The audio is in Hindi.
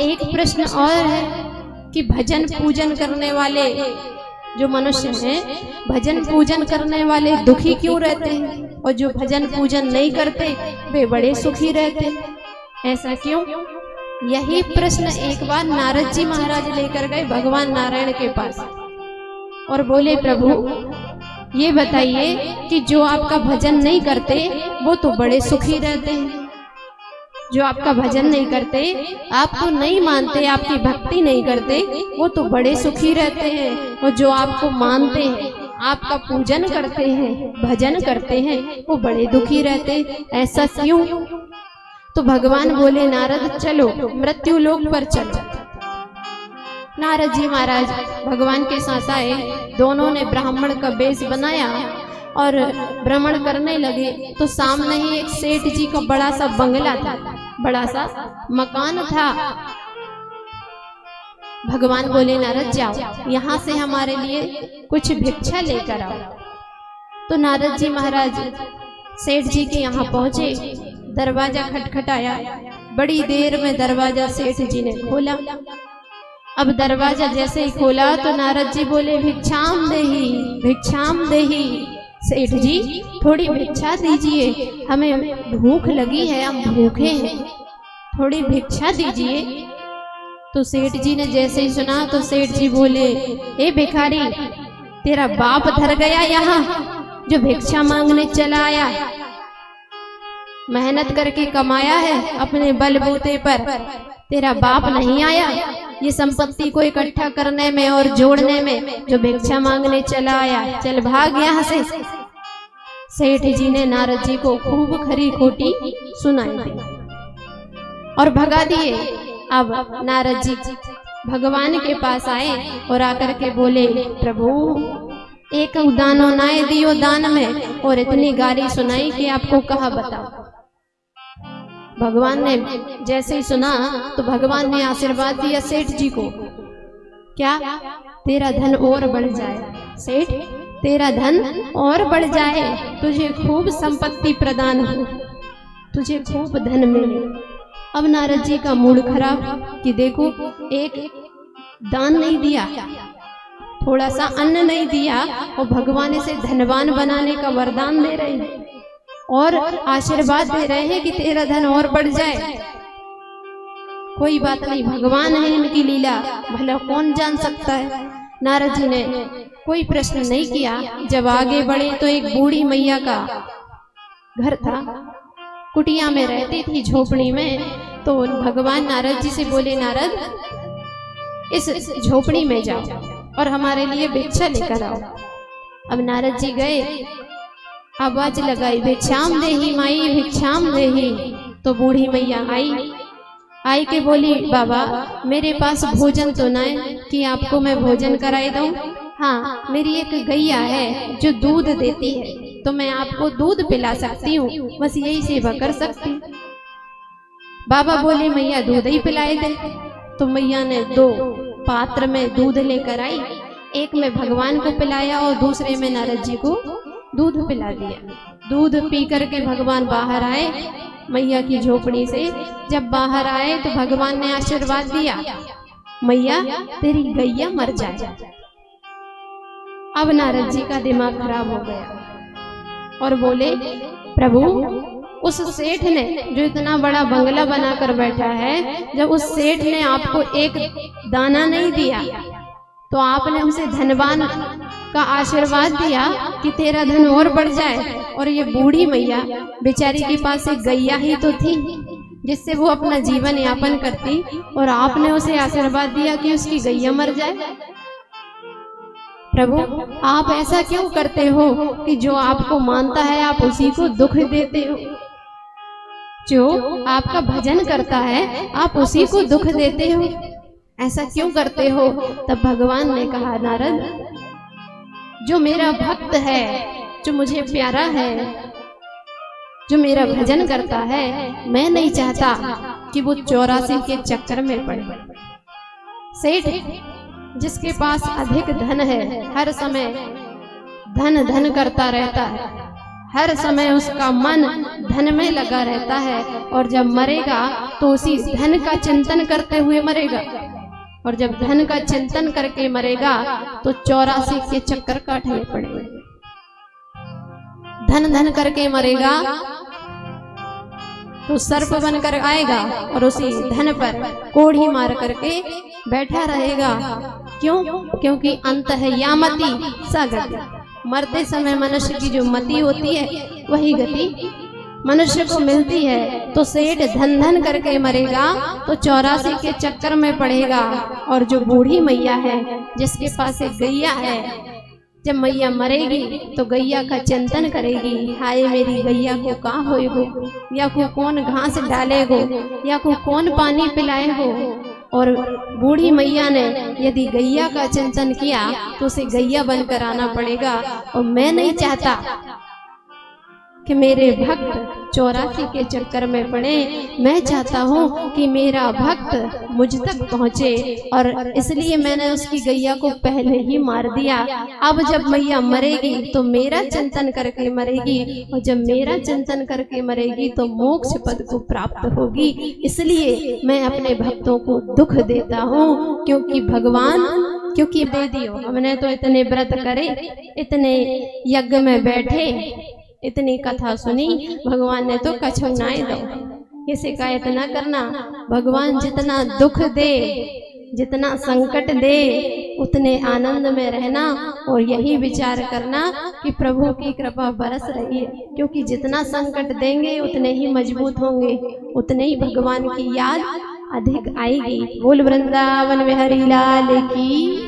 एक प्रश्न और है कि भजन पूजन करने वाले जो मनुष्य हैं, भजन पूजन करने वाले दुखी क्यों रहते हैं और जो भजन पूजन नहीं करते वे बड़े सुखी रहते हैं, ऐसा क्यों? यही प्रश्न एक बार नारद जी महाराज लेकर गए भगवान नारायण के पास और बोले, प्रभु ये बताइए कि जो आपका भजन नहीं करते वो तो बड़े सुखी रहते हैं, जो आपका भजन नहीं करते, आपको नहीं मानते, आपकी भक्ति नहीं करते, वो तो बड़े सुखी रहते हैं, और जो आपको मानते हैं, आपका पूजन करते हैं, भजन करते हैं, वो बड़े दुखी रहते, ऐसा क्यों? तो भगवान बोले, नारद चलो मृत्यु लोक पर चलो। नारद जी महाराज भगवान के साथ आए, दोनों ने ब्राह्मण का वेश बनाया और भ्रमण करने लगे। तो सामने ही एक सेठ जी का बड़ा सा बंगला था, बड़ा सा मकान था। भगवान बोले, नारद जाओ यहाँ से हमारे लिए कुछ भिक्षा लेकर आओ। तो नारद जी महाराज सेठ जी के यहाँ पहुंचे, दरवाजा खटखटाया, बड़ी देर में दरवाजा सेठ जी ने खोला। अब दरवाजा जैसे ही खोला तो नारद जी बोले, भिक्षाम देही, भिक्षाम देही। सेठ जी थोड़ी भिक्षा दीजिए, हमें भूख लगी है, हम भूखे हैं, थोड़ी भिक्षा दीजिए। तो सेठ जी ने जैसे ही सुना तो सेठ जी बोले, ए भिखारी, तेरा बाप धर गया यहाँ जो भिक्षा मांगने चला आया? मेहनत करके कमाया है अपने बलबूते पर, तेरा बाप नहीं आया ये संपत्ति को इकट्ठा करने में और जोड़ने में जो भिक्षा मांगने चला आया, चल भाग यहाँ से। सेठ जी ने नारद जी को खूब खरी खोटी सुनाई दी और भगा दिए। अब नारद जी भगवान के पास आए और आकर के बोले, प्रभु एक दानो नाय दियो दान में, और इतनी गाली सुनाई कि आपको कहा बताओ। भगवान ने जैसे ही सुना तो भगवान ने आशीर्वाद दिया सेठ जी को, क्या? तेरा धन और बढ़ जाए सेठ, तेरा धन और बढ़ जाए, तुझे खूब संपत्ति प्रदान हो, तुझे खूब धन मिले। अब नारद जी का मूड खराब कि देखो, एक दान नहीं दिया, थोड़ा सा अन्न नहीं दिया, और भगवान इसे धनवान बनाने का वरदान दे रहे हैं और आशीर्वाद दे रहे हैं कि तेरा धन और बढ़ जाए। कोई बात नहीं, भगवान है, इनकी लीला भला कौन जान सकता है। नारद जी ने कोई प्रश्न नहीं किया। जब आगे बढ़े तो एक बूढ़ी मैया का घर था, कुटिया में रहती थी, झोपड़ी में। तो भगवान नारद जी से बोले, नारद इस झोपड़ी में जाओ और हमारे लिए भिक्षा लेकर आओ। अब नारद जी गए, आवाज लगाई, भिक्षाम देही माई, भिक्षाम देही। तो बूढ़ी मैया आई के बोली, बाबा मेरे पास भोजन तो न है कि आपको मैं भोजन कराई दूं। हाँ, मेरी एक गैया है जो दूध देती है, तो मैं आपको दूध पिला सकती हूँ, बस यही सेवा कर सकती हूँ। बाबा बोले, मैया दूध ही पिलाए दे। तो मैया ने 2 पात्र में दूध लेकर आई, एक में भगवान को पिलाया और दूसरे में नारद जी को दूध पिला दिया। दूध पी करके भगवान बाहर आए मैया की झोपड़ी से। जब बाहर आए तो भगवान ने आशीर्वाद दिया, मैया तेरी गैया मर जाए। अब नारद जी का दिमाग खराब हो गया और बोले, प्रभु उस सेठ ने जो इतना बड़ा बंगला बनाकर बैठा है, जब उस सेठ ने आपको एक दाना नहीं दिया तो आपने उसे धनवान का आशीर्वाद दिया कि तेरा धन और बढ़ जाए, और ये बूढ़ी मैया बेचारी के पास एक गैया ही तो थी जिससे वो अपना जीवन यापन करती, और आपने उसे आशीर्वाद दिया कि उसकी गैया मर जाए। प्रभु आप ऐसा क्यों करते हो कि जो आपको मानता है आप उसी को दुख देते हो, जो आपका भजन करता है आप उसी को दुख देते हो, ऐसा क्यों करते हो? तब भगवान ने कहा, नारद जो मेरा भक्त है, जो मुझे प्यारा है, जो मेरा भजन करता है, मैं नहीं चाहता कि वो 84 के चक्कर में पड़े। सेठ जिसके पास अधिक धन है, हर समय धन धन करता रहता है, हर समय उसका मन धन में लगा रहता है, और जब मरेगा तो उसी धन का चिंतन करते हुए मरेगा। और जब धन का चिंतन करके मरेगा तो 84 के चक्कर काटने पड़ेंगे। धन धन करके मरेगा तो सर्प बनकर आएगा और उसी धन पर कोढ़ी मार करके बैठा रहेगा। क्यों? क्योंकि अंत है यामति सा गति। मरते समय मनुष्य की जो मति होती है वही गति मनुष्य को मिलती है। तो सेठ धन धन करके मरेगा तो 84 के चक्कर में पड़ेगा। और जो बूढ़ी मैया है जिसके पास एक गैया है, जब मैया मरेगी तो गैया का चिंतन करेगी, हाय मेरी गैया को कहाँ होएगो, या को कौन घास डालेगो, या को कौन पानी पिलाएगो। और बूढ़ी मैया ने यदि गैया का चिंतन किया तो उसे गैया बनकर आना पड़ेगा। और मैं नहीं चाहता कि मेरे भक्त 84 के चक्कर में पड़े, मैं चाहता हूँ कि मेरा भक्त मुझ तक पहुँचे, और इसलिए मैंने उसकी गैया को पहले ही मार दिया। अब जब मैया मरेगी तो मेरा चिंतन करके मरेगी, और जब मेरा चिंतन करके मरेगी तो मोक्ष पद को प्राप्त होगी। इसलिए मैं अपने भक्तों को दुख देता हूँ, क्योंकि भगवान क्योंकि दे दियो, हमने तो इतने व्रत करे, इतने यज्ञ में बैठे, इतनी कथा सुनी, भगवान ने तो कछुनाए दो। ये शिकायत ना करना। भगवान जितना दुख दे, जितना संकट दे, उतने आनंद में रहना और यही विचार करना कि प्रभु की कृपा बरस रही है। क्योंकि जितना संकट देंगे उतने ही मजबूत होंगे, उतने ही भगवान की याद अधिक आएगी। बोल वृंदावन बिहारी लाल की।